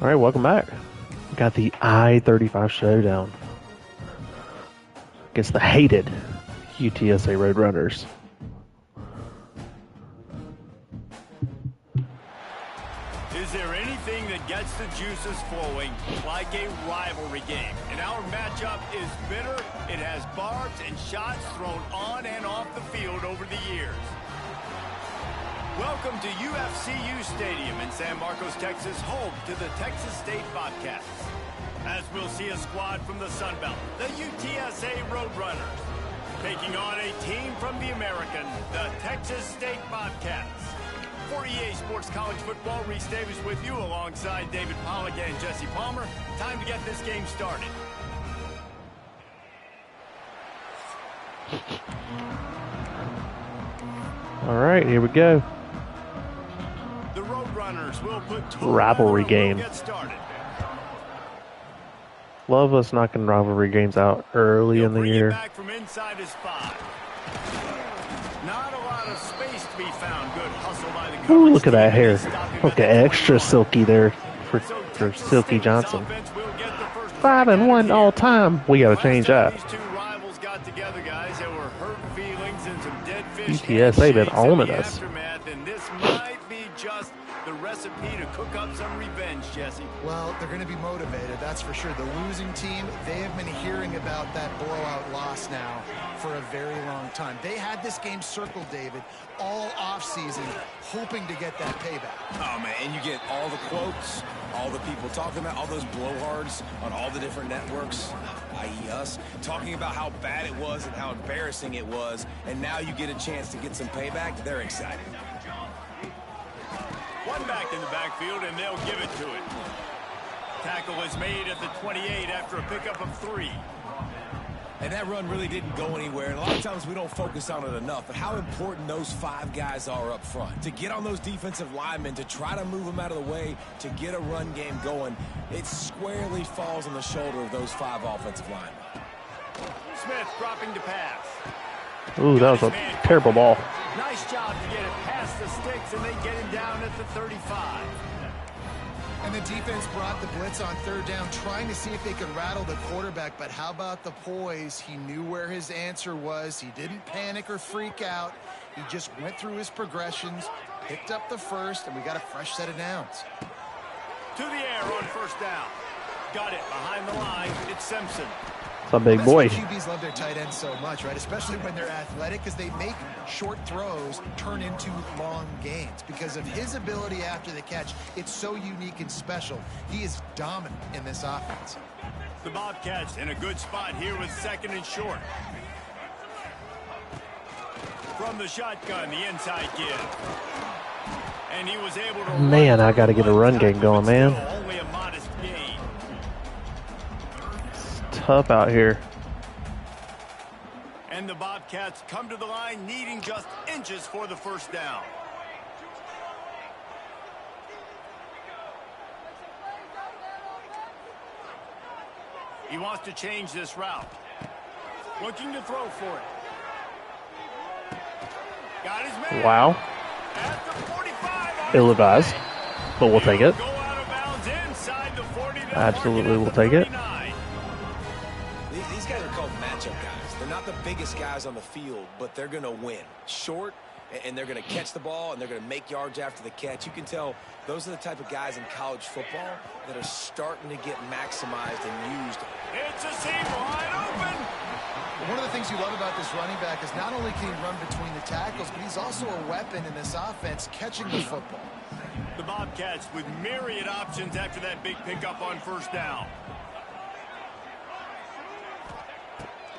All right, welcome back. We got the I-35 showdown against the hated UTSA Roadrunners. Is there anything that gets the juices flowing like a rivalry game? And our matchup is bitter. It has barbs and shots thrown on and off the field over the years. Welcome to UFCU Stadium in San Marcos, Texas, home to the Texas State Bobcats. As we'll see a squad from the Sun Belt, the UTSA Roadrunners, taking on a team from the American, the Texas State Bobcats. For EA Sports College Football, Reese Davis with you alongside David Pollack and Jesse Palmer. Time to get this game started. All right, here we go. The Roadrunners will put rivalry game. Get started. Love us knocking rivalry games out early in the year. Back from inside his 5. Not a lot of space to be found. Good hustle by the Ooh, look at that hair. Look at extra silky there for Silky Johnson. 5-1 all time. We got to change that. These two rivals got together, guys. There were hurt feelings and some dead fish. UTSA been owning us. And this might be just the recipe to cook up some revenge, Jesse. Well, they're going to be motivated, that's for sure. The losing team, they have been hearing about that blowout loss now for a very long time. They had this game circled, David, all offseason, hoping to get that payback. Oh, man, and you get all the quotes, all the people talking about, all those blowhards on all the different networks, i.e. us, talking about how bad it was and how embarrassing it was, and now you get a chance to get some payback. They're excited. One back in the backfield, and they'll give it to it. Tackle is made at the 28 after a pickup of 3. And that run really didn't go anywhere. And a lot of times we don't focus on it enough. But how important those 5 guys are up front. To get on those defensive linemen, to try to move them out of the way, to get a run game going, it squarely falls on the shoulder of those 5 offensive linemen. Smith dropping to pass. Ooh, that was a terrible ball. Nice job to get it past the sticks, and they get him down at the 35. And the defense brought the blitz on 3rd down, trying to see if they could rattle the quarterback. But how about the poise? He knew where his answer was. He didn't panic or freak out. He just went through his progressions, picked up the first, and we got a fresh set of downs. To the air on 1st down. Got it behind the line. It's Simpson. It's a big boy. QBs love their tight ends so much, right? Especially when they're athletic, because they make short throws turn into long gains. Because of his ability after the catch, it's so unique and special. He is dominant in this offense. The Bobcats in a good spot here with 2nd and short. From the shotgun, the inside give. And he was able to... Man, I got to get a run game going, man. Only a modest gain. Tough out here. And the Bobcats come to the line needing just inches for the 1st down. He wants to change this route. Looking to throw for it. Got his man. Wow. At the 45. Ill-advised, but we'll take it. Go out of bounds inside the 40. Absolutely, we'll take it. These guys are called matchup guys. They're not the biggest guys on the field, but they're going to win. Short, and they're going to catch the ball, and they're going to make yards after the catch. You can tell those are the type of guys in college football that are starting to get maximized and used. It's a seam wide open. One of the things you love about this running back is not only can he run between the tackles, but he's also a weapon in this offense catching the football. The Bobcats with myriad options after that big pickup on 1st down.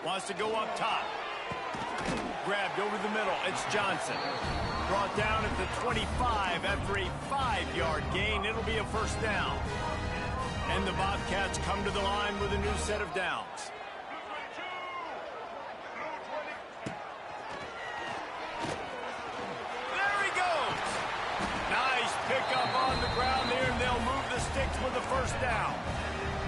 Wants to go up top. Grabbed over the middle. It's Johnson. Brought down at the 25 after a 5-yard gain. It'll be a 1st down. And the Bobcats come to the line with a new set of downs. There he goes. Nice pickup on the ground there, and they'll move the sticks with a 1st down.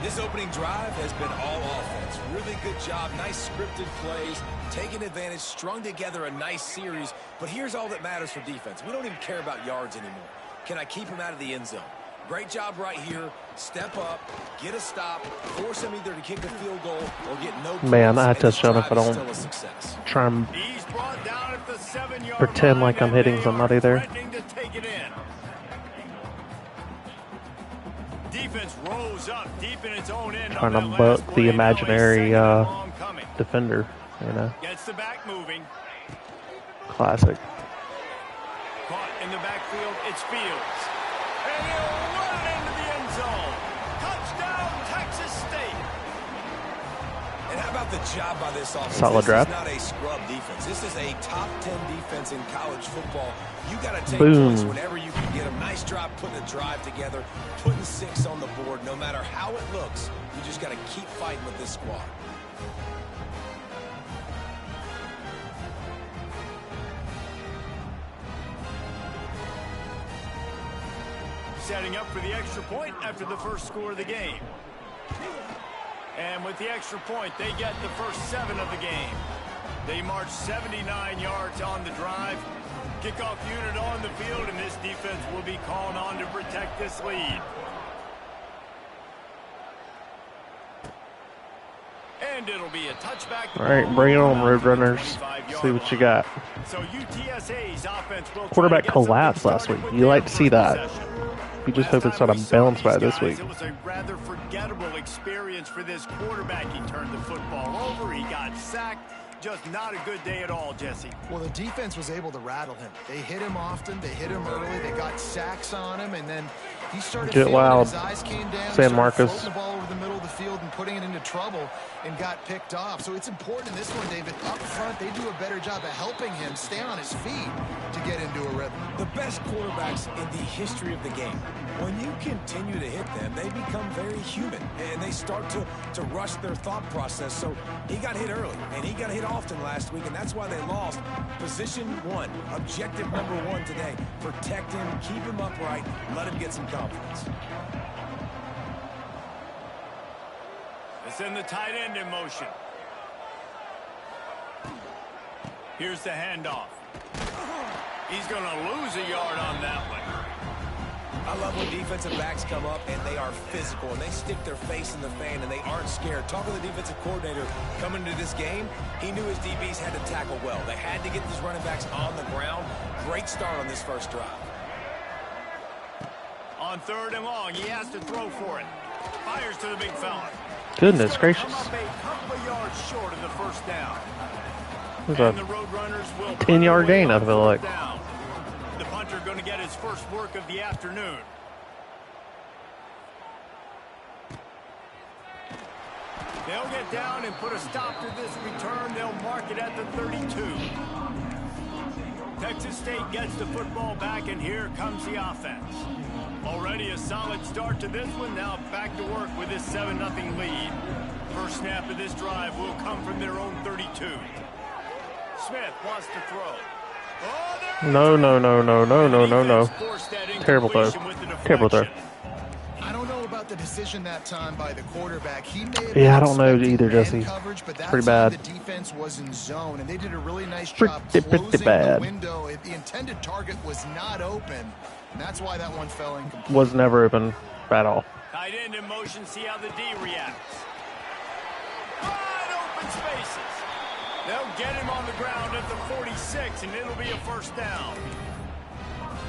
This opening drive has been all offense. Really good job. Nice scripted plays. Taking advantage. Strung together a nice series. But here's all that matters for defense. We don't even care about yards anymore. Can I keep him out of the end zone? Great job right here. Step up, get a stop, force him either to kick a field goal or get no points. Man, I touch on if I Still don't a success. try and He's brought down at the 7-yard pretend line, like I'm and hitting they somebody are there. threatening to take it in. Defense rolls up deep in its own end. Trying on to that buck last the play. Now a imaginary second and long coming. defender, you know. Gets the back moving. Classic. Caught in the backfield, it's Fields. And he'll run it into the end zone. Touchdown, Texas State. And how about the job by this offense? Solid drive. This is not a scrub defense. This is a top 10 defense in college football. You got to take Boom. points whenever you can get them. Nice job putting a drive together, putting 6 on the board. No matter how it looks, you just got to keep fighting with this squad. Setting up for the extra point after the first score of the game. And with the extra point, they get the first 7 of the game. They march 79 yards on the drive. Kickoff unit on the field, and this defense will be called on to protect this lead. And it'll be a touchback. All right, bring it on, Roadrunners. See what you got. So UTSA's offense will Quarterback collapsed last week. You like to see that. You just hope it's not a bounce back this week. It was a rather forgettable experience for this quarterback. He turned the football over. He got sacked. Just not a good day at all, Jesse. Well, the defense was able to rattle him. They hit him often. They hit him early. They got sacks on him, and then he started Get feeling loud, his eyes came down. San He started Marcos. floating the ball over the middle of the field and putting it into trouble and got picked off. So it's important in this one, David. Up front, they do a better job of helping him stay on his feet to get into a rhythm. The best quarterbacks in the history of the game, when you continue to hit them, they become very human, and they start to rush their thought process. So he got hit early, and he got hit often last week, and that's why they lost. Position 1, objective number 1 today. Protect him, keep him upright, let him get some confidence. They send the tight end in motion. Here's the handoff. He's going to lose a yard on that one. I love when defensive backs come up and they are physical and they stick their face in the fan and they aren't scared. Talking to the defensive coordinator coming into this game, he knew his DBs had to tackle well. They had to get these running backs on the ground. Great start on this first drive. On 3rd and long, he has to throw for it. Fires to the big fella. Goodness gracious. Come up a couple of yards short of the first down. It was And the a Roadrunners will 10-yard gain, I feel like. down. The punter going to get his first work of the afternoon. They'll get down and put a stop to this return. They'll mark it at the 32. Texas State gets the football back, and here comes the offense. Already a solid start to this one. Now back to work with this 7-0 lead. First snap of this drive will come from their own 32. Smith wants to throw. No. Terrible throw. Terrible throw. I don't know about the decision that time by the quarterback. He may have Yeah, I been don't know expecting either, man Jesse. coverage, but that Pretty time bad. The defense was in zone, and they did a really nice Pretty job closing bad. the window. The intended target was not open, and that's why that one fell incomplete. Was never open at all. Tight end in motion, see how the D reacts. Wide open spaces. They'll get him on the ground at the 46, and it'll be a first down.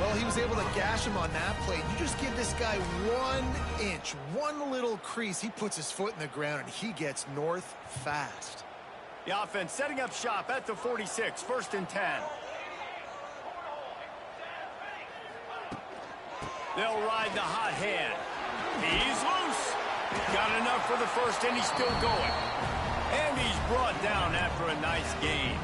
Well, he was able to gash him on that play. You just give this guy 1 inch, one little crease. He puts his foot in the ground, and he gets north fast. The offense setting up shop at the 46, 1st and 10. They'll ride the hot hand. He's loose. Got enough for the first, and he's still going. And he's brought down after a nice gain.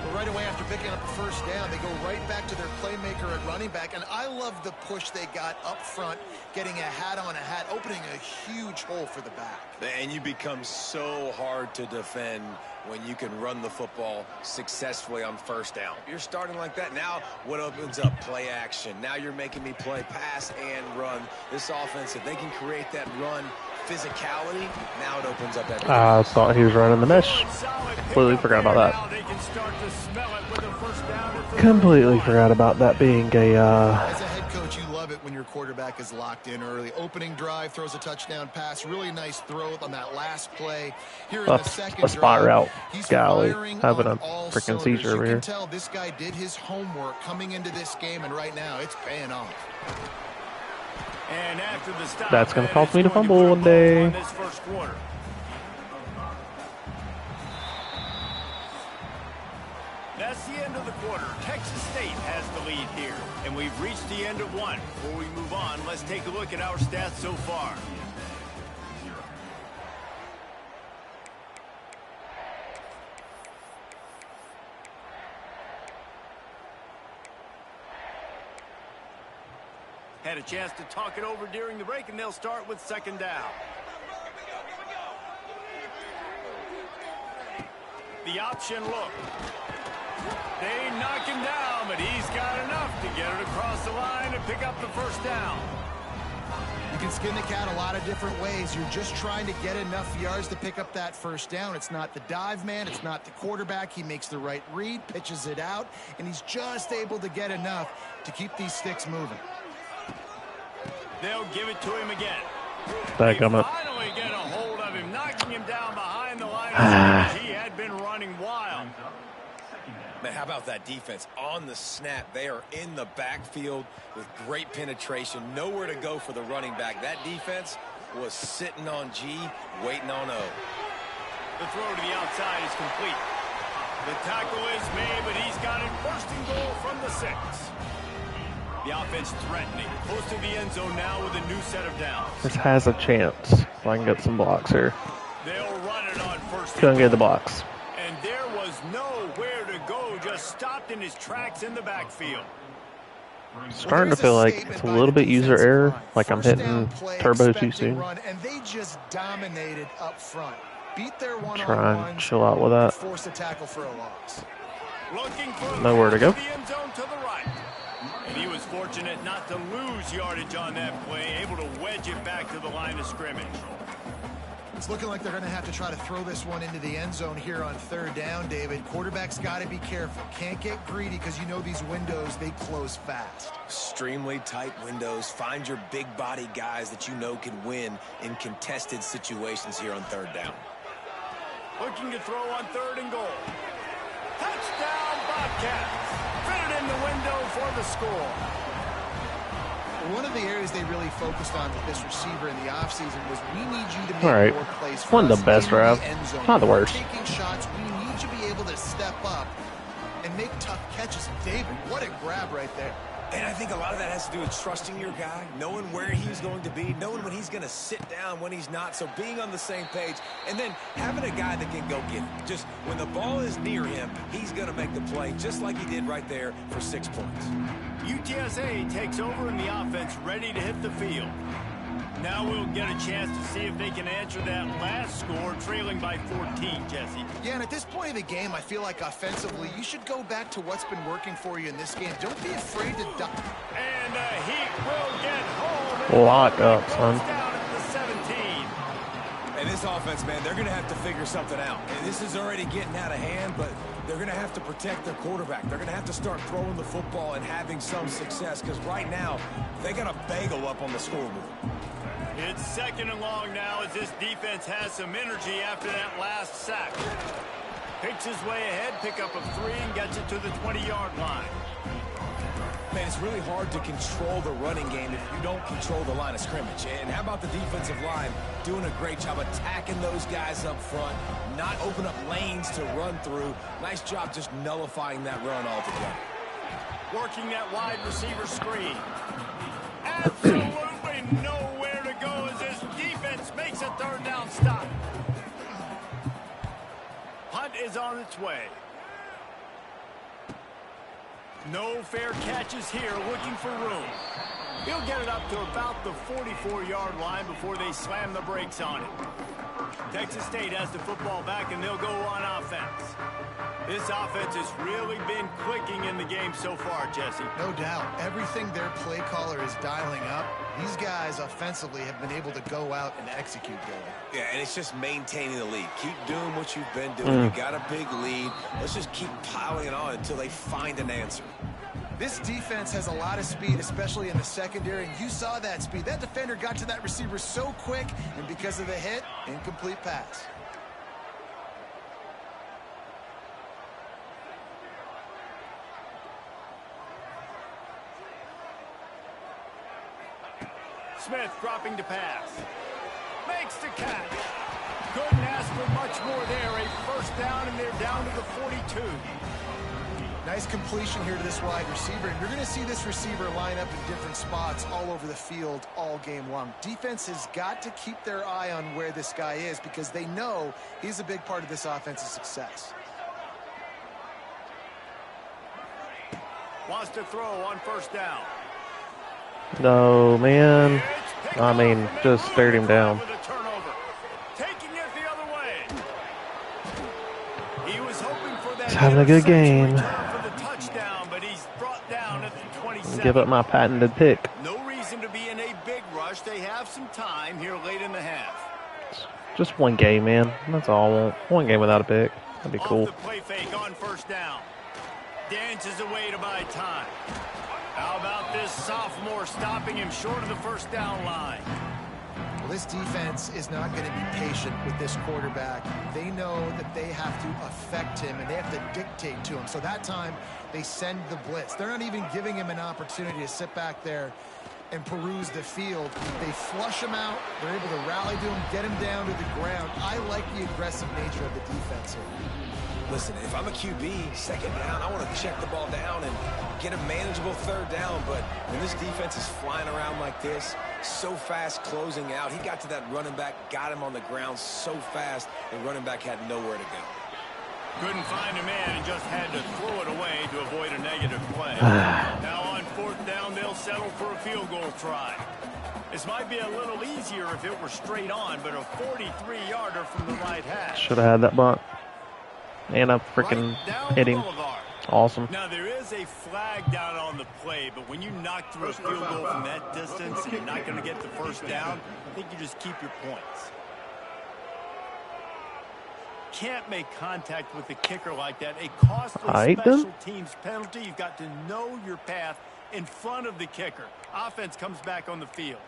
Well, right away after picking up the first down, they go right back to their playmaker at running back. And I love the push they got up front, getting a hat on a hat, opening a huge hole for the back. And you become so hard to defend when you can run the football successfully on first down. You're starting like that. Now what opens up? Play action. Now you're making me play pass and run. This offense, if they can create that run physicality, now it opens up that. I thought he was running the mesh. Completely forgot about that. Completely forgot about that being a As a head coach, you love it it when your quarterback is locked in early. Opening drive, throws a touchdown pass. Really nice throw on that last play. Here in the second a spot route. he's Golly, firing having on a all freaking cylinders. seizure over You here. can tell this guy did his homework coming into this game, and right now it's paying off. And after the stop, That's going to cost me the fumble one day. This first quarter. That's the end of the quarter. Texas State has the lead here, and we've reached the end of one. Before we move on, let's take a look at our stats so far. Had a chance to talk it over during the break, and they'll start with second down. The option look. They knock him down, but he's got enough to get it across the line and pick up the first down. You can skin the cat a lot of different ways. You're just trying to get enough yards to pick up that first down. It's not the dive man. It's not the quarterback. He makes the right read, pitches it out, and he's just able to get enough to keep these sticks moving. They'll give it to him again. They finally get a hold of him, knocking him down behind the line. He had been running wild. Man, how about that defense? On the snap, they are in the backfield with great penetration. Nowhere to go for the running back. That defense was sitting on G, waiting on O. The throw to the outside is complete. The tackle is made, but he's got it first and goal from the 6. The offense threatening. Close to the end zone now with a new set of downs. This has a chance. If I can get some blocks here. They'll run it on first. Couldn't get the blocks. And there was nowhere to go. Just stopped in his tracks in the backfield. Starting to feel like it's a little bit user error. Like I'm hitting turbo too soon. And they just dominated up front. Beat their one-on-one. Try and chill out with that. Force a tackle for a loss. Looking for nowhere to go. The end zone to the right. And he was fortunate not to lose yardage on that play, able to wedge it back to the line of scrimmage. It's looking like they're going to have to try to throw this one into the end zone here on third down, David. Quarterback's got to be careful. Can't get greedy because you know these windows, they close fast. Extremely tight windows. Find your big body guys that you know can win in contested situations here on third down. Looking to throw on third and goal. Touchdown, Bobcats. Fit it in the window for the score. One of the areas they really focused on with this receiver in the offseason was we need you to make more plays for one of us the best in the routes. end zone. Not the worst. Taking shots, we need you to be able to step up and make tough catches. David, what a grab right there. And I think a lot of that has to do with trusting your guy, knowing where he's going to be, knowing when he's going to sit down, when he's not. So being on the same page, and then having a guy that can go get it. Just when the ball is near him, he's going to make the play, just like he did right there for 6 points. UTSA takes over in the offense, ready to hit the field. Now we'll get a chance to see if they can answer that last score, trailing by 14, Jesse. Yeah, and at this point of the game, I feel like offensively, you should go back to what's been working for you in this game. Don't be afraid to duck. And he will get home. Lock up, son. Down at the 17. And this offense, man, they're going to have to figure something out. And this is already getting out of hand, but they're going to have to protect their quarterback. They're going to have to start throwing the football and having some success, because right now, they got a bagel up on the scoreboard. It's second and long now as this defense has some energy after that last sack. Picks his way ahead, pickup of 3, and gets it to the 20-yard line. Man, it's really hard to control the running game if you don't control the line of scrimmage. And how about the defensive line doing a great job attacking those guys up front, not open up lanes to run through. Nice job just nullifying that run altogether. Working that wide receiver screen. Absolutely nowhere to go as this defense makes a third down stop. Punt is on its way. No fair catches here, looking for room. He'll get it up to about the 44-yard line before they slam the brakes on it. Texas State has the football back, and they'll go on offense. This offense has really been clicking in the game so far, Jesse. No doubt. Everything their play caller is dialing up, these guys offensively have been able to go out and execute, David. Yeah, and it's just maintaining the lead. Keep doing what you've been doing. You got a big lead. Let's just keep piling it on until they find an answer. This defense has a lot of speed, especially in the secondary, and you saw that speed. That defender got to that receiver so quick, and because of the hit, incomplete pass. Smith dropping to pass. Makes the catch. Couldn't ask for much more there. A first down, and they're down to the 42. Nice completion here to this wide receiver, and you're going to see this receiver line up in different spots all over the field all game long. Defense has got to keep their eye on where this guy is because they know he's a big part of this offense's success. Wants to throw on first down. No, man. I mean, just stared him down. He's having a good game. Give up my patented pick. No reason to be in a big rush. They have some time here late in the half. Just one game, man. That's all I want. One game without a pick. That'd be cool. Off the play fake on first down. Dances away to buy time. How about this sophomore stopping him short of the first down line? Well, this defense is not going to be patient with this quarterback. They know that they have to affect him, and they have to dictate to him. So that time, they send the blitz. They're not even giving him an opportunity to sit back there and peruse the field. They flush him out. They're able to rally to him, get him down to the ground. I like the aggressive nature of the defense here. Listen, if I'm a QB, second down, I want to check the ball down and get a manageable third down. But when this defense is flying around like this, so fast closing out, he got to that running back, got him on the ground so fast, the running back had nowhere to go. Couldn't find a man and just had to throw it away to avoid a negative play. Now on fourth down, they'll settle for a field goal try. This might be a little easier if it were straight on, but a 43-yarder from the right hash. Should have had that bunt. And I freaking hit him. Awesome. Now, there is a flag down on the play, but when you knock through a field goal from that distance and you're not going to get the first down, I think you just keep your points. Can't make contact with the kicker like that. A costly special teams penalty. You've got to know your path in front of the kicker. Offense comes back on the field.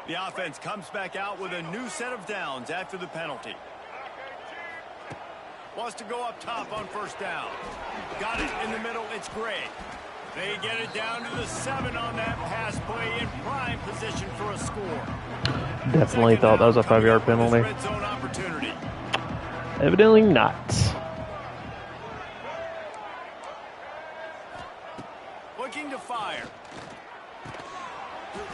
The offense comes back out with a new set of downs after the penalty. Wants to go up top on first down. Got it in the middle. It's great. They get it down to the 7 on that pass play in prime position for a score. Definitely thought that was a 5-yard penalty. Red zone opportunity. Evidently not. Looking to fire.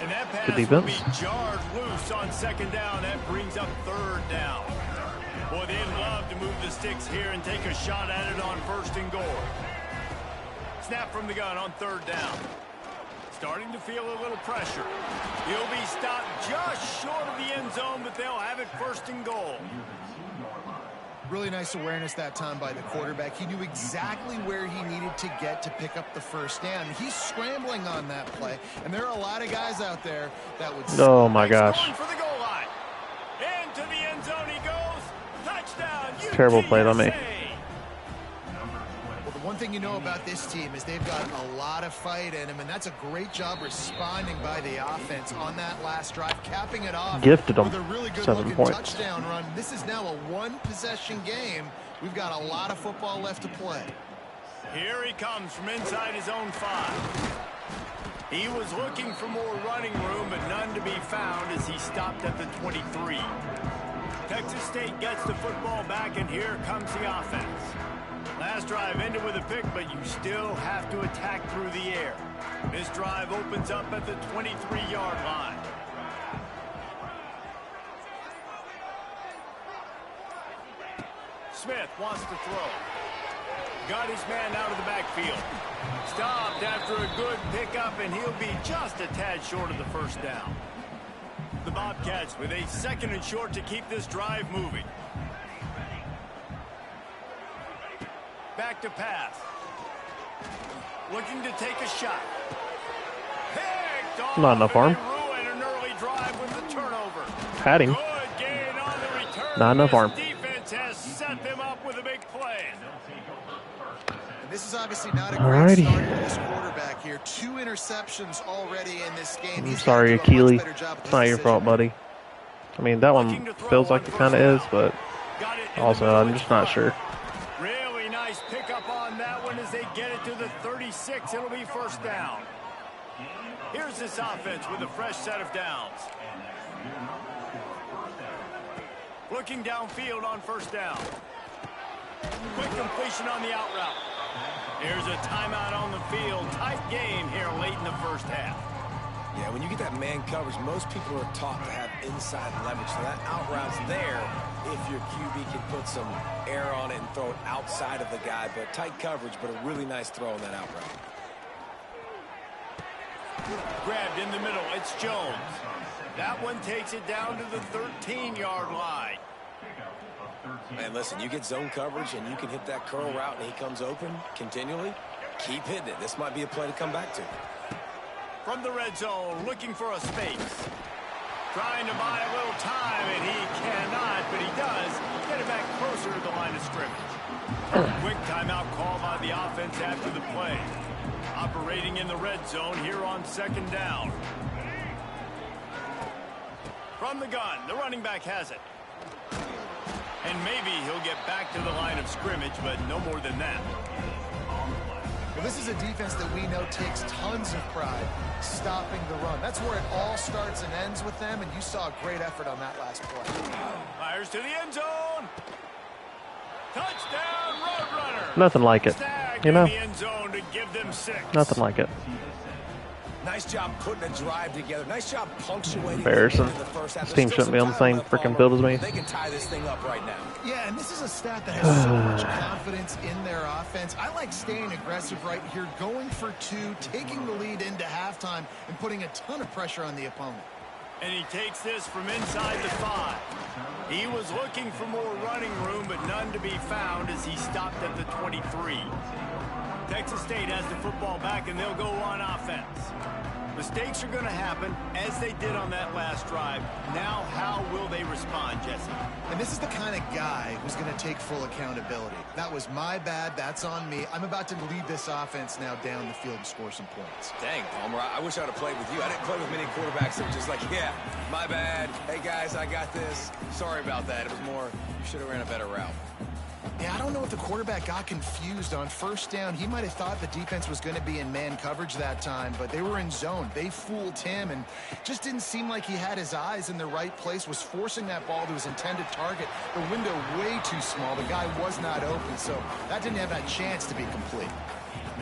And that pass Good will defense. be jarred loose on second down. That brings up third down. Boy, they'd love to move the sticks here and take a shot at it on first and goal. Snap from the gun on third down. Starting to feel a little pressure. He'll be stopped just short of the end zone, but they'll have it first and goal. Really nice awareness that time by the quarterback. He knew exactly where he needed to get to pick up the first down. He's scrambling on that play, and there are a lot of guys out there that would... Oh, my gosh. Going for the goal line. Into the end zone he goes. Touchdown, Terrible play by me. Well, the one thing you know about this team is they've got a lot of fight in them, and that's a great job responding by the offense on that last drive, capping it off. Gifted them with a really good 7 looking points. touchdown run. This is now a one-possession game. We've got a lot of football left to play. Here he comes from inside his own 5. He was looking for more running room, but none to be found as he stopped at the 23. Texas State gets the football back, and here comes the offense. Last drive ended with a pick, but you still have to attack through the air. This drive opens up at the 23-yard line. Smith wants to throw. Got his man out of the backfield. Stopped after a good pickup, and he'll be just a tad short of the first down. The Bobcats with a second and short to keep this drive moving. Back to pass. Looking to take a shot. Not enough arm. An early drive with the turnover. Had him. Good gain on the return. Not enough arm. Defense has set them up with a big play. And this is obviously not a great start for this interceptions already in this game. I'm sorry, Akili. It's not your fault, buddy. I mean, that one feels like it kind of is, but also I'm just not sure. Really nice pickup on that one as they get it to the 36. It'll be first down. Here's this offense with a fresh set of downs. Looking downfield on first down. Quick completion on the out route. Here's a timeout on the field. Tight game here late in the first half. Yeah, when you get that man coverage, most people are taught to have inside leverage. So that out route's there if your QB can put some air on it and throw it outside of the guy. But tight coverage, but a really nice throw on that out route. Grabbed in the middle. It's Jones. That one takes it down to the 13-yard line. Man, listen, you get zone coverage and you can hit that curl route and he comes open continually. Keep hitting it. This might be a play to come back to. From the red zone, looking for a space. Trying to buy a little time, and he cannot, but he does get it back closer to the line of scrimmage. Quick timeout call by the offense after the play. Operating in the red zone here on second down. From the gun, the running back has it. And maybe he'll get back to the line of scrimmage, but no more than that. Well, this is a defense that we know takes tons of pride stopping the run. That's where it all starts and ends with them, and you saw a great effort on that last play. Fires to the end zone. Touchdown, Roadrunner. Nothing like it, you know? The end zone to give them 6. Nothing like it. Nice job putting a drive together. Nice job punctuating. Embarrassing. This team shouldn't be on the same freaking field as me. They can tie this thing up right now. Yeah, and this is a staff that has so much confidence in their offense. I like staying aggressive right here, going for 2, taking the lead into halftime, and putting a ton of pressure on the opponent. And he takes this from inside the 5. He was looking for more running room, but none to be found as he stopped at the 23. Texas State has the football back, and they'll go on offense. Mistakes are going to happen, as they did on that last drive. Now, how will they respond, Jesse? And this is the kind of guy who's going to take full accountability. That was my bad. That's on me. I'm about to lead this offense now down the field and score some points. Dang, Palmer, I wish I would have played with you. I didn't play with many quarterbacks that were just like, yeah, my bad. Hey, guys, I got this. Sorry about that. It was more, you should have ran a better route. Yeah, I don't know if the quarterback got confused on first down. He might have thought the defense was going to be in man coverage that time, but they were in zone. They fooled him, and just didn't seem like he had his eyes in the right place, was forcing that ball to his intended target. The window way too small. The guy was not open, so that didn't have that chance to be complete.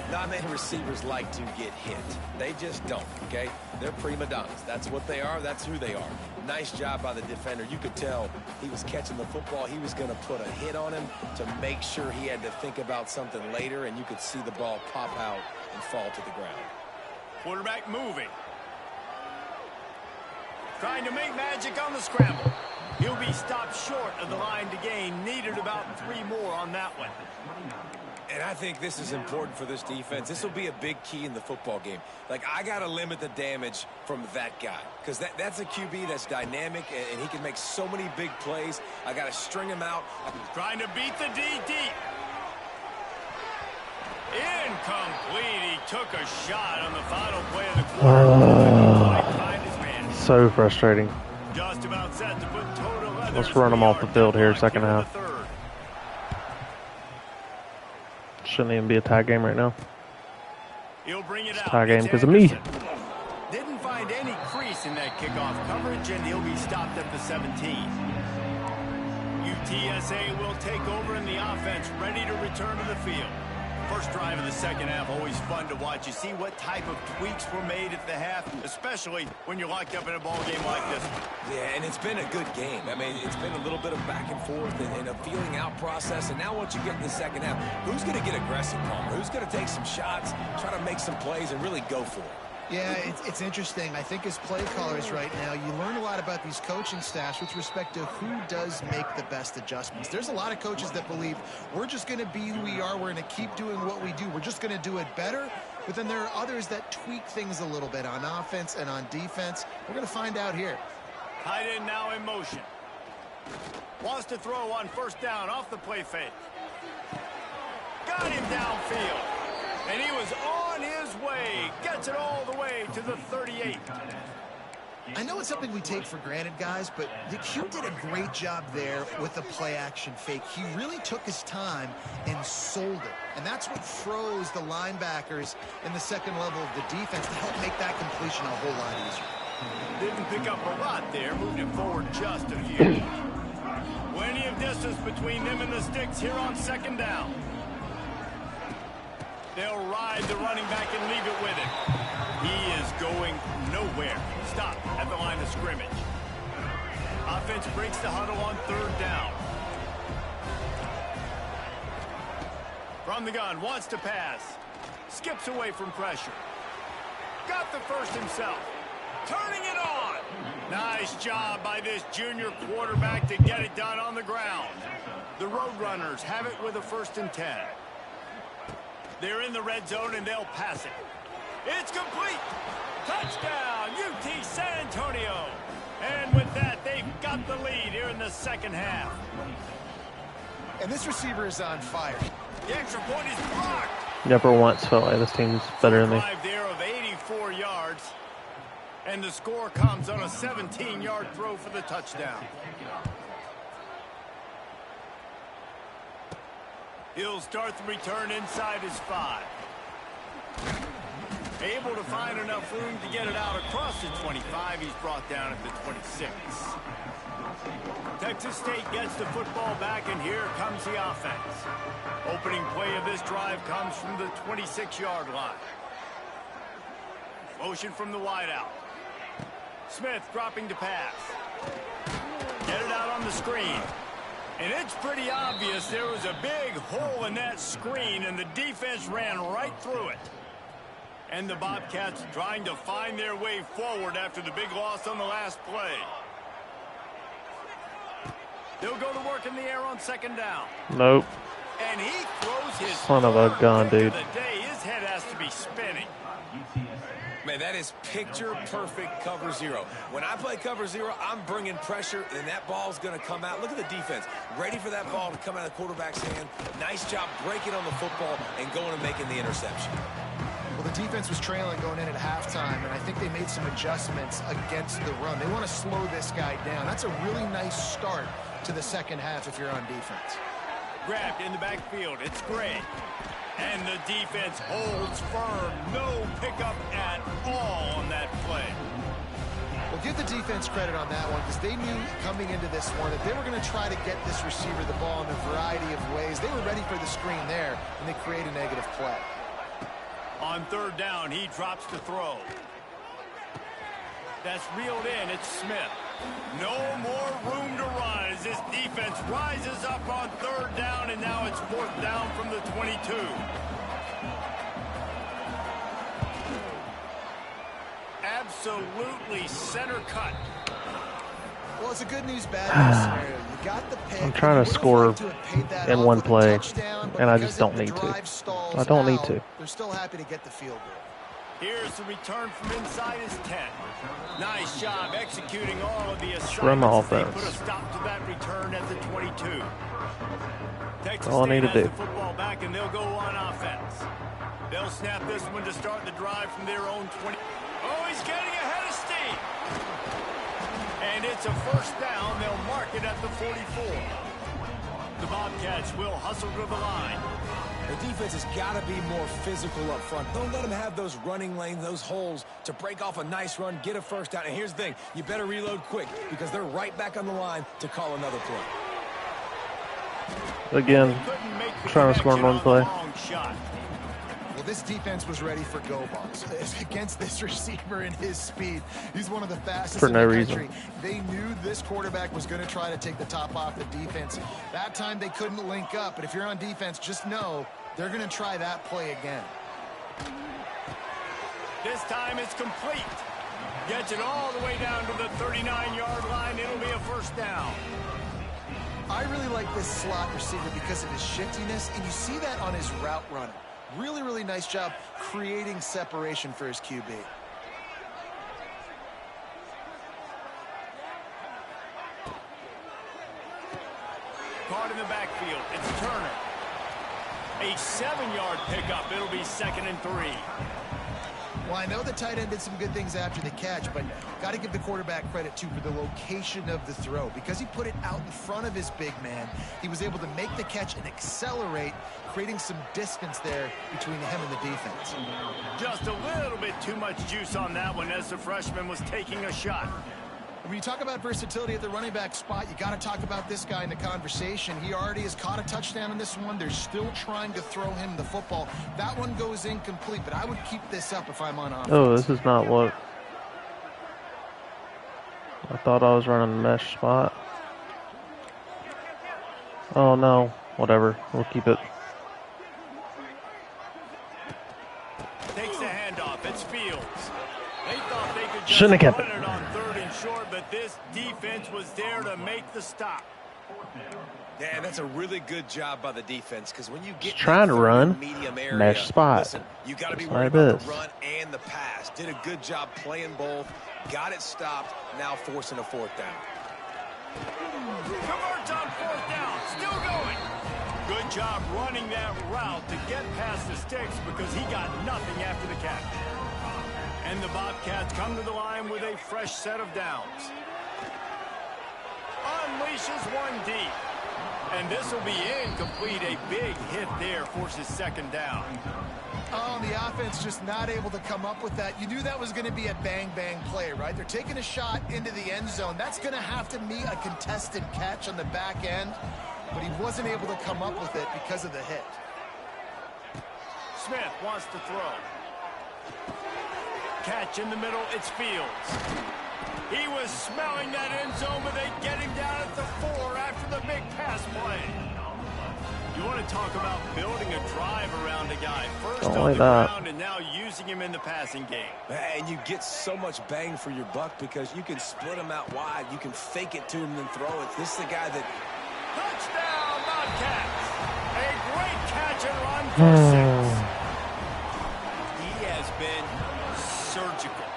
Not many receivers like to get hit. They just don't, okay? They're prima donnas. That's what they are. That's who they are. Nice job by the defender. You could tell he was catching the football. He was going to put a hit on him to make sure he had to think about something later, and you could see the ball pop out and fall to the ground. Quarterback moving. Trying to make magic on the scramble. He'll be stopped short of the line to gain. Needed about 3 more on that one. And I think this is important for this defense. This will be a big key in the football game. Like, I got to limit the damage from that guy because that's a QB that's dynamic, and he can make so many big plays. I got to string him out. Trying to beat the D deep. Incomplete. He took a shot on the final play of the quarter. So frustrating. Just about set to put total. Let's run them off the field here, second half. Shouldn't even be a tie game right now. He'll bring it it's out. A tie game because of me. Didn't find any crease in that kickoff coverage, and he'll be stopped at the 17. UTSA will take over in the offense, ready to return to the field. First drive of the second half, always fun to watch. You see what type of tweaks were made at the half, especially when you're locked up in a ball game like this. Yeah, and it's been a good game. I mean, it's been a little bit of back and forth and a feeling out process. And now once you get in the second half, who's going to get aggressive, Palmer? Who's going to take some shots, try to make some plays, and really go for it? Yeah, it's interesting. I think as play callers right now, you learn a lot about these coaching staffs with respect to who does make the best adjustments. There's a lot of coaches that believe we're just going to be who we are. We're going to keep doing what we do. We're just going to do it better. But then there are others that tweak things a little bit on offense and on defense. We're going to find out here. Tight end now in motion. Wants to throw on first down off the play fake. Got him downfield. And he was on his his way. Gets it all the way to the 38. I know it's something we take for granted, guys, but the Q did a great job there with the play-action fake. He really took his time and sold it. And that's what froze the linebackers in the second level of the defense to help make that completion a whole lot easier. Didn't pick up a lot there, moved it forward just a few. Plenty of distance between them and the sticks here on second down. They'll ride the running back and leave it with him. He is going nowhere. Stop at the line of scrimmage. Offense breaks the huddle on third down. From the gun, wants to pass. Skips away from pressure. Got the first himself. Turning it on. Nice job by this junior quarterback to get it done on the ground. The Roadrunners have it with a 1st and 10. They're in the red zone and they'll pass it. It's complete. Touchdown, UT San Antonio. And with that, they've got the lead here in the second half. And this receiver is on fire. The extra point is blocked. Never once felt like this team's better than me. Drive there of 84 yards. And the score comes on a 17-yard throw for the touchdown. He'll start the return inside his 5. Able to find enough room to get it out across the 25. He's brought down at the 26. Texas State gets the football back, and here comes the offense. Opening play of this drive comes from the 26-yard line. Motion from the wideout. Smith dropping to pass. Get it out on the screen. And it's pretty obvious there was a big hole in that screen, and the defense ran right through it. And the Bobcats trying to find their way forward after the big loss on the last play. They'll go to work in the air on second down. Nope. And he throws his Son of a gun, dude. His head has to be spinning. Man, that is picture-perfect cover zero. When I play cover zero, I'm bringing pressure, and that ball's going to come out. Look at the defense. Ready for that ball to come out of the quarterback's hand. Nice job breaking on the football and going and making the interception. Well, the defense was trailing going in at halftime, and I think they made some adjustments against the run. They want to slow this guy down. That's a really nice start to the second half if you're on defense. Grabbed in the backfield. It's Gray. And the defense holds firm. No pickup at all on that play. Well, give the defense credit on that one because they knew coming into this one that they were going to try to get this receiver the ball in a variety of ways. They were ready for the screen there, and they create a negative play. On third down, he drops to throw. That's reeled in. It's Smith. No more room to run as this defense rises up on third down, and now it's 4th down from the 22. Absolutely center cut. Well, it's a good news, bad news scenario. You got the pick. I'm trying to score in one play, and I just don't need to. I don't need to. They're still happy to get the field goal. Here's the return from inside his 10. Nice job executing all of the assignments. Run my offense. They put a stop to that return at the 22. Texas All I need State to has do. the football back, and they'll go on offense. They'll snap this one to start the drive from their own 20. Oh, he's getting ahead of steam. And it's a 1st down. They'll mark it at the 44. The Bobcats will hustle to the line. The defense has got to be more physical up front. Don't let them have those running lanes, those holes to break off a nice run, get a 1st down. And here's the thing, you better reload quick because they're right back on the line to call another play. Again, trying to score in one play. Well, this defense was ready for go balls against this receiver and his speed. He's one of the fastest For in no the reason. country. They knew this quarterback was going to try to take the top off the defense. That time they couldn't link up, but if you're on defense, just know they're going to try that play again. This time it's complete. Gets it all the way down to the 39-yard line. It'll be a 1st down. I really like this slot receiver because of his shiftiness, and you see that on his route running. Really, really nice job creating separation for his QB. Caught in the backfield. It's Turner. A 7-yard pickup. It'll be 2nd and 3. Well, I know the tight end did some good things after the catch, but got to give the quarterback credit, too, for the location of the throw. Because he put it out in front of his big man, he was able to make the catch and accelerate, creating some distance there between him and the defense. Just a little bit too much juice on that one as the freshman was taking a shot. When you talk about versatility at the running back spot, you got to talk about this guy in the conversation. He already has caught a touchdown in this one. They're still trying to throw him the football. That one goes incomplete, but I would keep this up if I'm on offense. Oh, this is not what I thought. I was running the mesh spot. Oh no, whatever. We'll keep it. Takes the handoff. It's Fields. They thought they could just Shouldn't have kept run it on 3rd and short, but this defense was there to make the stop. Yeah, that's a really good job by the defense, because when you get trying to run medium area, mesh spot, listen, you got to be just worried like about this. the run and the pass. Did a good job playing both, got it stopped, now forcing a 4th down. Converts on 4th down, still going. Good job running that route to get past the sticks because he got nothing after the catch. And the Bobcats come to the line with a fresh set of downs. Unleashes one deep. And this will be incomplete. A big hit there forces 2nd down. Oh, and the offense just not able to come up with that. You knew that was going to be a bang-bang play, right? They're taking a shot into the end zone. That's going to have to meet a contested catch on the back end, but he wasn't able to come up with it because of the hit. Smith wants to throw. Catch in the middle, it's Fields. He was smelling that end zone, but they get him down at the 4 after the big pass play. You want to talk about building a drive around a guy. First on the ground and now using him in the passing game. And you get so much bang for your buck because you can split him out wide. You can fake it to him and throw it. This is the guy that... Touchdown, Bobcats. A great catch and run for 6. He has been surgical.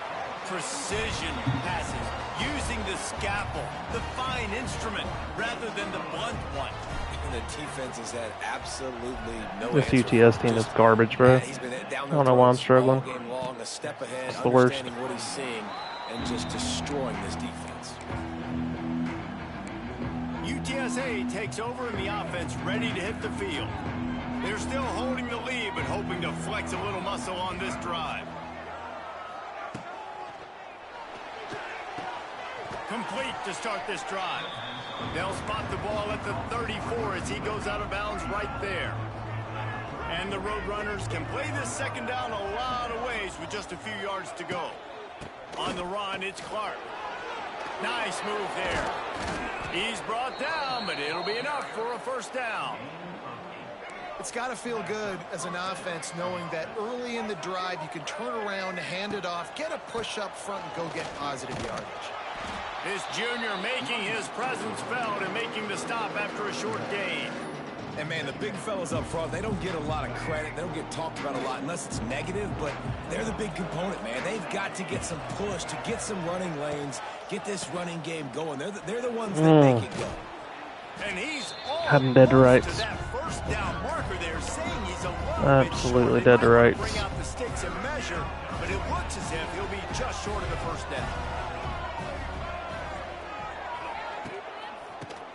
Precision passes, using the scalpel, the fine instrument, rather than the blunt one. And the defense has had absolutely no This answer. UTS team is garbage, bro. He's been down I don't know why I'm struggling. game long, a step ahead, It's the worst. understanding what he's seeing, and just destroying this defense. UTSA takes over in the offense, ready to hit the field. They're still holding the lead, but hoping to flex a little muscle on this drive. Complete to start this drive. They'll spot the ball at the 34 as he goes out of bounds right there. And the Roadrunners can play this 2nd down a lot of ways with just a few yards to go. On the run, it's Clark. Nice move there. He's brought down, but it'll be enough for a 1st down. It's got to feel good as an offense knowing that early in the drive you can turn around, hand it off, get a push up front, and go get positive yardage. This junior making his presence felt and making the stop after a short gain. And, man, the big fellas up front, they don't get a lot of credit. They don't get talked about a lot unless it's negative, but they're the big component, man. They've got to get some push, to get some running lanes, get this running game going. They're the ones that make it go. And he's I'm dead to rights. to that 1st down marker there, saying he's a little Absolutely bit short. dead to rights. Bring out the sticks and measure, but it looks as if he'll be just short of the 1st down.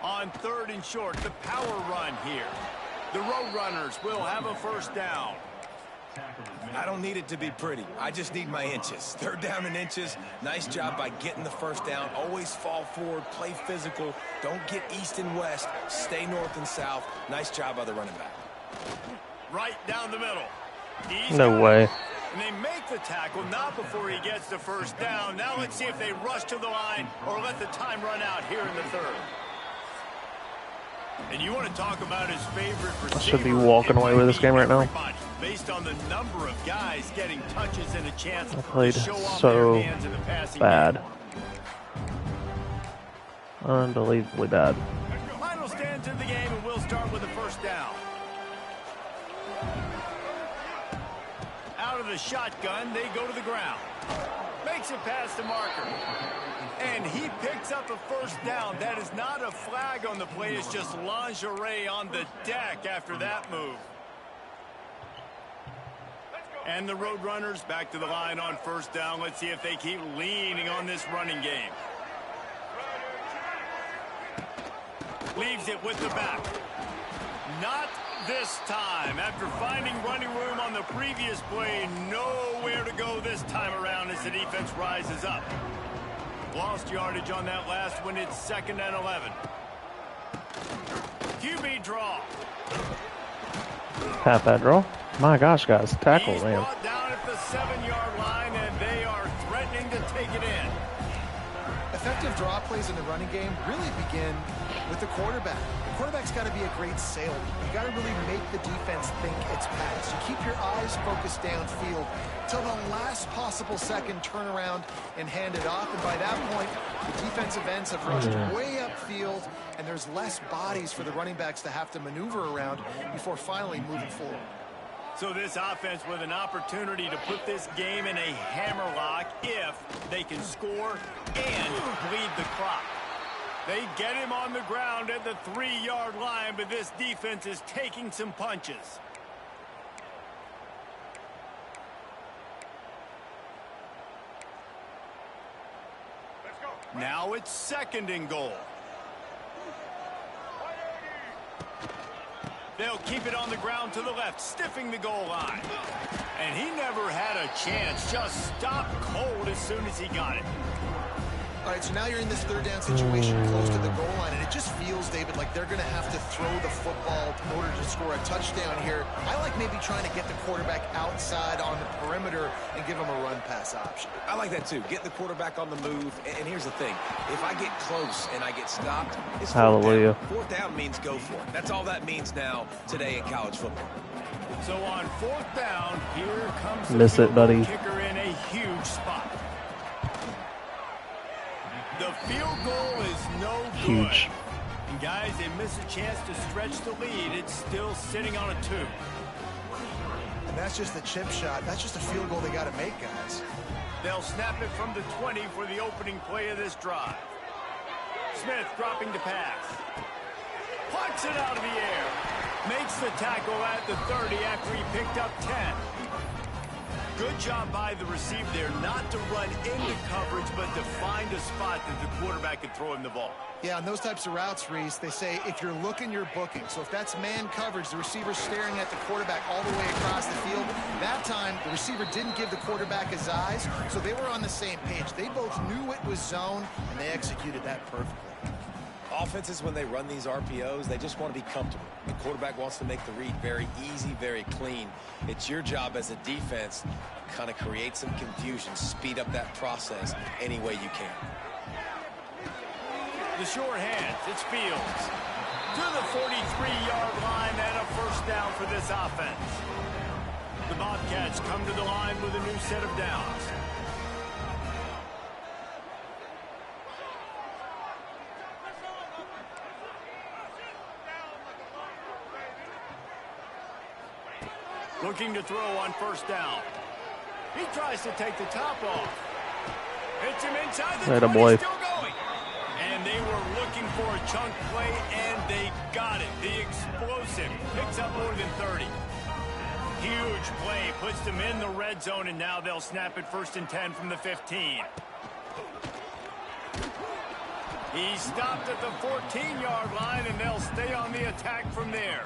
On 3rd and short, the power run here. The Roadrunners will have a 1st down. I don't need it to be pretty. I just need my inches. 3rd down in inches. Nice job by getting the 1st down. Always fall forward, play physical. Don't get east and west. Stay north and south. Nice job by the running back. Right down the middle. No way. And they make the tackle, not before he gets the 1st down. Now let's see if they rush to the line or let the time run out here in the 3rd. And you want to talk about his favorite receiver. I should be walking away with this game right now. Based on the number of guys getting touches and a chance I played to show off so their hands in the passing bad. game. Unbelievably bad. Final stands in the game, and we'll start with the 1st down. Out of the shotgun, they go to the ground. Makes it past the marker. And he picks up a 1st down. That is not a flag on the play. It's just lingerie on the deck after that move. And the Roadrunners back to the line on first down. Let's see if they keep leaning on this running game. Leaves it with the back. Not this time. After finding running room on the previous play, nowhere to go this time around as the defense rises up. Lost yardage on that last one. It's 2nd and 11. QB draw. Half-back draw. My gosh, guys. Tackle, He's man. brought down at the 7-yard line, and they are threatening to take it in. Effective draw plays in the running game really begin with the quarterback. The quarterback's got to be a great salesman. You got to really make the defense think it's pass. You keep your eyes focused downfield till the last possible second, turn around and hand it off. And by that point, the defensive ends have rushed way upfield, and there's less bodies for the running backs to have to maneuver around before finally moving forward. So this offense with an opportunity to put this game in a hammerlock if they can score and bleed the clock. They get him on the ground at the 3-yard line, but this defense is taking some punches. Now it's 2nd and goal. They'll keep it on the ground to the left, stiffing the goal line. And he never had a chance, just stopped cold as soon as he got it. All right, so now you're in this 3rd down situation close to the goal line, and it just feels, David, like they're going to have to throw the football in order to score a touchdown here. I like maybe trying to get the quarterback outside on the perimeter and give him a run-pass option. I like that too. Get the quarterback on the move. And here's the thing. If I get close and I get stopped, it's 4th Hallelujah. down. 4th down means go for it. That's all that means now today in college football. So on 4th down, here comes Miss the it, buddy. kicker in a huge spot. The field goal is no good. Huge. And guys, they miss a chance to stretch the lead. It's still sitting on a 2. And that's just the chip shot. That's just a field goal they got to make, guys. They'll snap it from the 20 for the opening play of this drive. Smith dropping to pass. Punts it out of the air. Makes the tackle at the 30 after he picked up 10. Good job by the receiver there, not to run into coverage, but to find a spot that the quarterback could throw him the ball. Yeah, on those types of routes, Reese, they say if you're looking, you're booking. So if that's man coverage, the receiver's staring at the quarterback all the way across the field. That time, the receiver didn't give the quarterback his eyes, so they were on the same page. They both knew it was zone, and they executed that perfectly. Offenses, when they run these RPOs, they just want to be comfortable. The quarterback wants to make the read very easy, very clean. It's your job as a defense to kind of create some confusion, speed up that process any way you can. The short hands, it's Fields. To the 43-yard line and a 1st down for this offense. The Bobcats come to the line with a new set of downs. Looking to throw on 1st down. He tries to take the top off. Hits him inside the 20, still going. And they were looking for a chunk play, and they got it. The explosive picks up more than 30. Huge play, puts them in the red zone, and now they'll snap it 1st and 10 from the 15. He stopped at the 14-yard line, and they'll stay on the attack from there.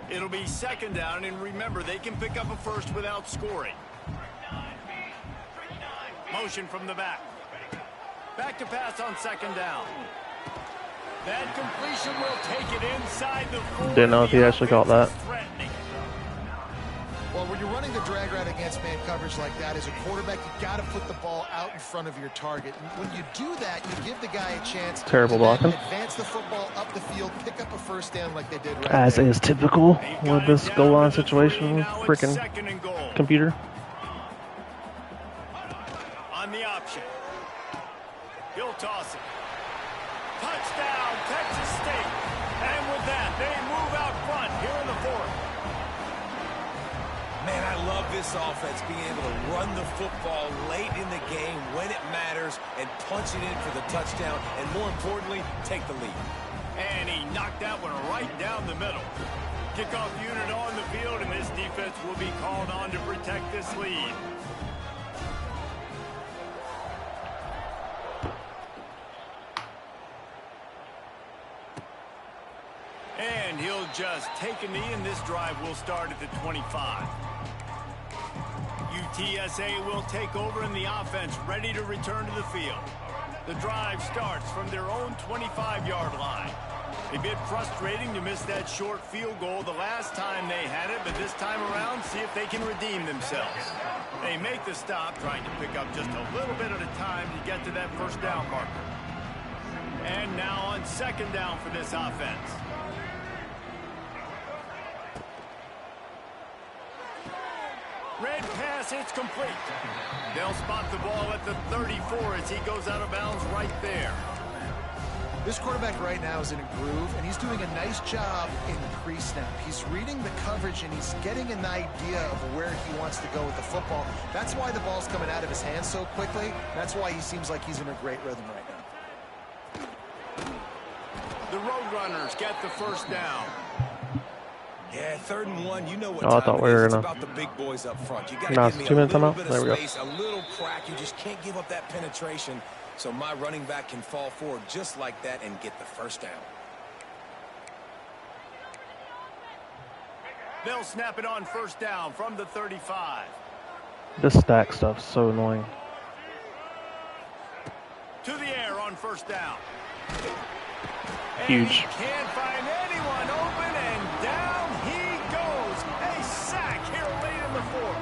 It'll be 2nd down, and remember, they can pick up a 1st without scoring. Motion from the back. Back to pass on 2nd down. That completion will take it inside the 4. Didn't know if he actually caught that. Well, when you're running the drag route against man coverage like that, as a quarterback, you got to put the ball out in front of your target. And when you do that, you give the guy a chance to advance the football up the field, pick up a 1st down like they did right As there. is typical with this goal line situation with freaking computer. On the option. He'll toss it. Touchdown, Texas State. And with that, they move out front here in the 4th. Man, I love this offense being able to run the football late in the game when it matters and punch it in for the touchdown and, more importantly, take the lead. And he knocked that one right down the middle. Kickoff unit on the field, and this defense will be called on to protect this lead. And he'll just take a knee, and this drive will start at the 25. UTSA will take over in the offense, ready to return to the field. The drive starts from their own 25-yard line. A bit frustrating to miss that short field goal the last time they had it, but this time around, see if they can redeem themselves. They make the stop, trying to pick up just a little bit at a time to get to that first down marker. And now on second down for this offense. Red pass, it's complete. They'll spot the ball at the 34 as he goes out of bounds right there. This quarterback right now is in a groove, and he's doing a nice job in pre-snap. He's reading the coverage, and he's getting an idea of where he wants to go with the football. That's why the ball's coming out of his hands so quickly. That's why he seems like he's in a great rhythm right now. The Roadrunners get the first down. Yeah, 3rd and 1. You know what I time thought it we were is. It's gonna. about the big boys up front. You got to No, give me it's a 2 minutes little timeout. bit There of we go. space, a little crack. You just can't give up that penetration. So my running back can fall forward just like that and get the first down. They'll snap it on first down from the 35. This stack stuff's so annoying. To the air on first down. Huge. And he can't find anyone open, and down he goes. A sack here late in the fourth.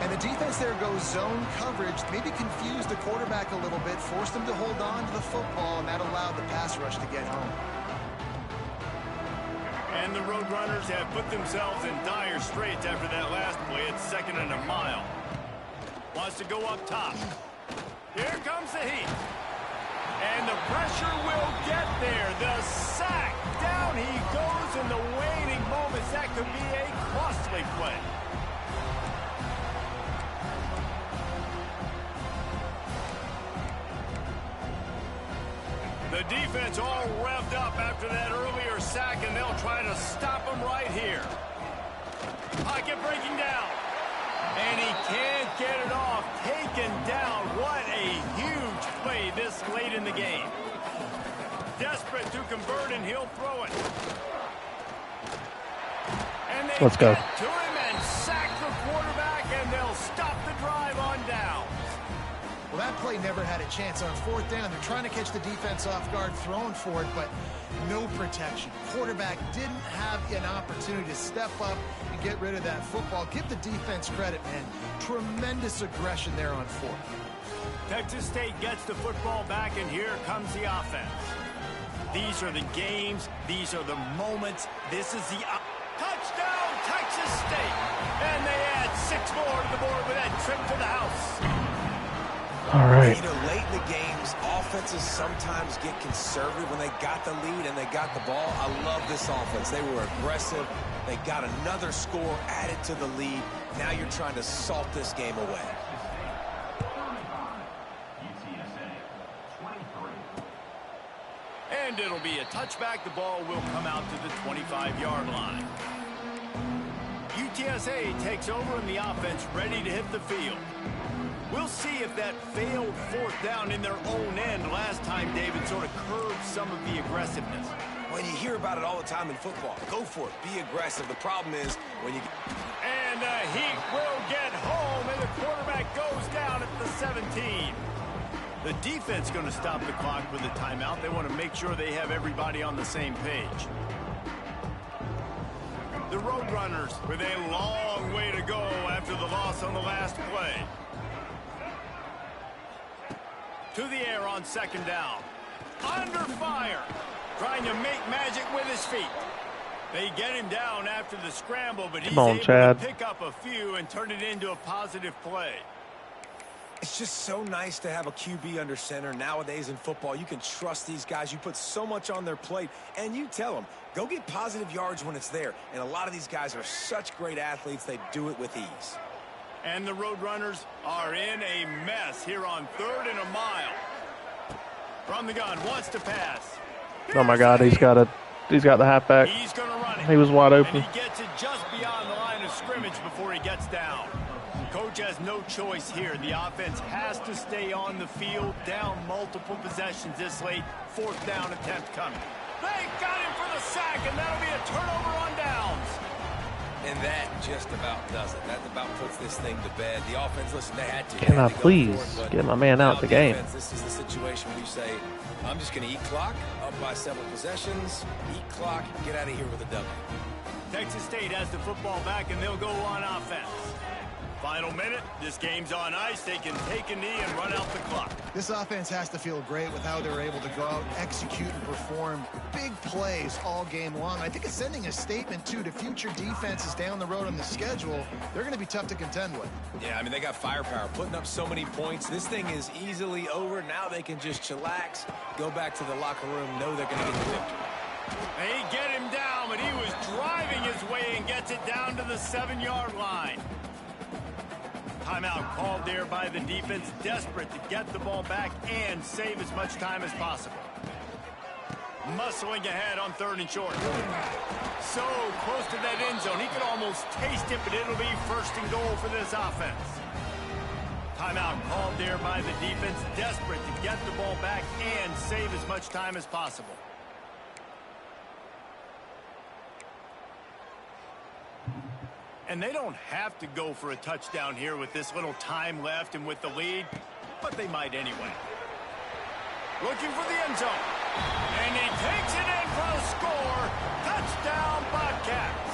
And the defense there goes zone coverage, maybe confused the quarterback a little bit, forced him to hold on to the football, and that allowed the pass rush to get home. And the Roadrunners have put themselves in dire straits after that last play. It's 2nd and a mile. Wants to go up top. Here comes the heat. And the pressure will get there. The sack. Down he goes in the waning moments. That could be a costly play. The defense all revved up after that earlier sack, and they'll try to stop him right here. Pocket breaking down. And he can't get it off. Taken down. What a huge play this late in the game. Desperate to convert, and he'll throw it. And they Let's go. get to him and sack the quarterback, and they'll stop the drive on down. Well, that play never had a chance on 4th down. They're trying to catch the defense off guard, throwing for it, but no protection. Quarterback didn't have an opportunity to step up and get rid of that football. Give the defense credit, man. Tremendous aggression there on 4th. Texas State gets the football back, and here comes the offense. These are the games. These are the moments. This is the touchdown, Texas State. And they add 6 more to the board with that trip to the house. All right. You know, late in the games, offenses sometimes get conservative when they got the lead and they got the ball. I love this offense. They were aggressive. They got another score added to the lead. Now you're trying to salt this game away. And it'll be a touchback. The ball will come out to the 25-yard line. UTSA takes over in the offense, ready to hit the field. We'll see if that failed 4th down in their own end last time, David, sort of curbed some of the aggressiveness. Well, you hear about it all the time in football. Go for it. Be aggressive. The problem is when you... And the Heat will get home, and the quarterback goes down at the 17. The defense going to stop the clock with a timeout. They want to make sure they have everybody on the same page. The Roadrunners with a long way to go after the loss on the last play. To the air on 2nd down. Under fire. Trying to make magic with his feet. They get him down after the scramble, but he's able to pick up a few and turn it into a positive play. It's just so nice to have a QB under center. Nowadays in football, you can trust these guys. You put so much on their plate, and you tell them, go get positive yards when it's there. And a lot of these guys are such great athletes, they do it with ease. And the Roadrunners are in a mess here on 3rd and a mile. From the gun, wants to pass. Oh my God, he's got the halfback. He's going to run it. He was wide open. And he gets it just beyond the line of scrimmage before he gets down. Coach has no choice here. The offense has to stay on the field, down multiple possessions this late. 4th down attempt coming. They got him for the sack, and that'll be a turnover on downs. And that just about does it. That about puts this thing to bed. The offense, listen, they had to. Can I please get my man out the game? This is the situation where you say, I'm just going to eat clock, up by several possessions, eat clock, get out of here with a W. Texas State has the football back, and they'll go on offense. Final minute, this game's on ice. They can take a knee and run out the clock. This offense has to feel great with how they're able to go out, execute, and perform big plays all game long. I think it's sending a statement, too, to future defenses down the road on the schedule. They're going to be tough to contend with. Yeah, I mean, they got firepower, putting up so many points. This thing is easily over. Now they can just chillax, go back to the locker room, know they're going to get the victory. They get him down, but he was driving his way and gets it down to the 7-yard line. Timeout called there by the defense, desperate to get the ball back and save as much time as possible. Muscling ahead on 3rd and short. So close to that end zone. He could almost taste it, but it'll be 1st and goal for this offense. Timeout called there by the defense, desperate to get the ball back and save as much time as possible. And they don't have to go for a touchdown here with this little time left and with the lead, but they might anyway. Looking for the end zone. And he takes it in for a score. Touchdown, Bobcats.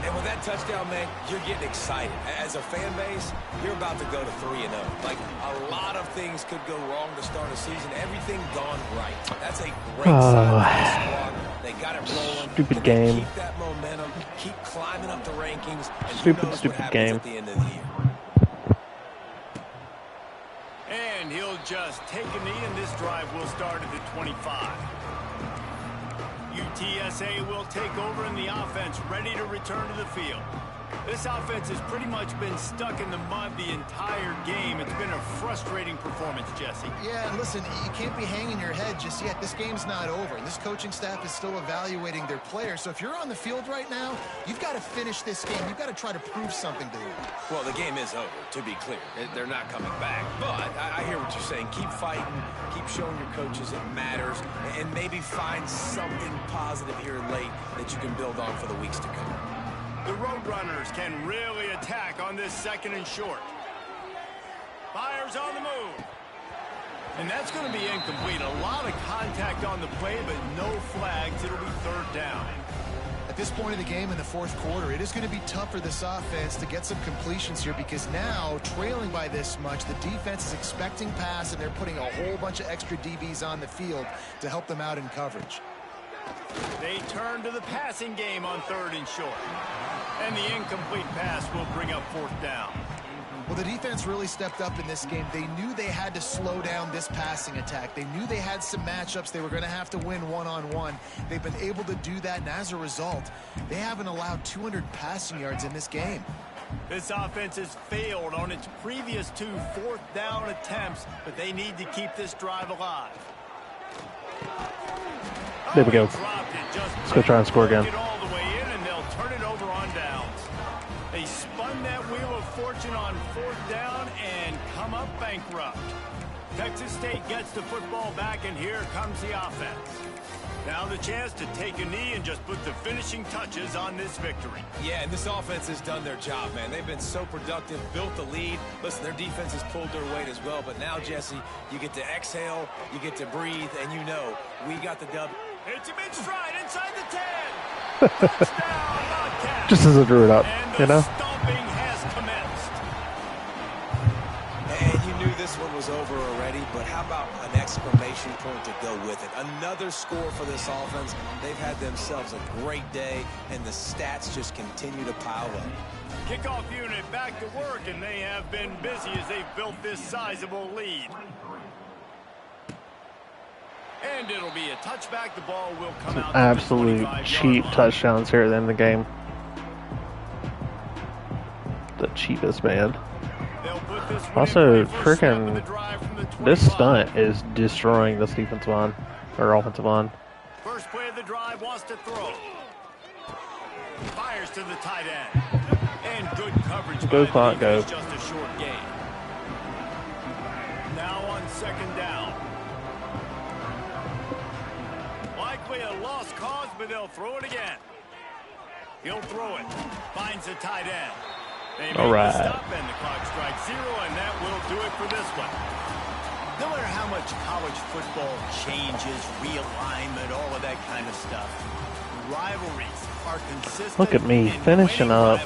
And with that touchdown, man, you're getting excited. As a fan base, you're about to go to 3-0. Like, a lot of things could go wrong to start a season. Everything gone right. That's a great sign for the squad. They got it rolling. Stupid game. Keep that momentum. Keep climbing up the rankings. And Stupid game. At the end of the year. And he'll just take a knee, and this drive will start at the 25. UTSA will take over in the offense, ready to return to the field. This offense has pretty much been stuck in the mud the entire game. It's been a frustrating performance, Jesse. Yeah, and listen, you can't be hanging your head just yet. This game's not over, and this coaching staff is still evaluating their players. So if you're on the field right now, you've got to finish this game. You've got to try to prove something to them. Well, the game is over, to be clear. They're not coming back. But I hear what you're saying. Keep fighting. Keep showing your coaches it matters. And maybe find something positive here late that you can build on for the weeks to come. The Roadrunners can really attack on this 2nd and short. Fires on the move. And that's going to be incomplete. A lot of contact on the play, but no flags. It'll be 3rd down. At this point of the game in the 4th quarter, it is going to be tough for this offense to get some completions here because now, trailing by this much, the defense is expecting pass, and they're putting a whole bunch of extra DBs on the field to help them out in coverage. They turn to the passing game on 3rd and short. And the incomplete pass will bring up 4th down. Well, the defense really stepped up in this game. They knew they had to slow down this passing attack. They knew they had some matchups they were going to have to win one-on-one. They've been able to do that, and as a result, they haven't allowed 200 passing yards in this game. This offense has failed on its previous 2 4th down attempts, but they need to keep this drive alive. There we go. Let's go try and score again. All the way in, and they'll turn it over on downs. They spun that wheel of fortune on 4th down and come up bankrupt. Texas State gets the football back, and here comes the offense. Now the chance to take a knee and just put the finishing touches on this victory. Yeah, and this offense has done their job, man. They've been so productive, built the lead. Listen, their defense has pulled their weight as well. But now, Jesse, you get to exhale, you get to breathe, and you know we got the dub. It's a mid-stride inside the 10. Touchdown, Bobcats. Just as I drew it up, and you know? stomping has commenced. And you knew this one was over already, but how about an exclamation point to go with it? Another score for this offense. They've had themselves a great day, and the stats just continue to pile up. Kickoff unit back to work, and they have been busy as they've built this sizable lead. And it'll be a touchback. The ball will come out. Absolute cheap touchdowns here at the end of the game. The cheapest, man. Also, freaking, this stunt is destroying this defensive line. or offensive line. First play of the drive, wants to throw. Fires to the tight end. And good coverage Go by clock, the defense, go. just a short gain. Now on second down. Likely a lost cause, but they'll throw it again. He'll throw it. Finds the tight end. They make the stop, and the clock strikes 0, and that will do it for this one. No matter how much college football changes, realignment, all of that kind of stuff, rivalries are consistent. Look at me finishing up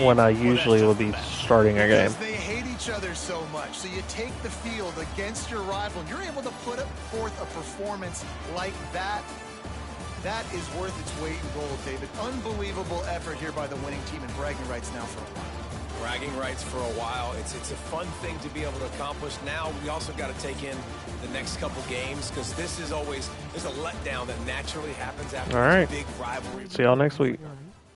when I usually would be starting a game. Because they hate each other so much. So you take the field against your rival, and you're able to put forth a performance like that. That is worth its weight in gold, David. Unbelievable effort here by the winning team, and bragging rights now for a while. Bragging rights for a while. It's a fun thing to be able to accomplish. Now we also got to take in the next couple games, because this is always, there's a letdown that naturally happens after All right. this big rivalry. See y'all next week.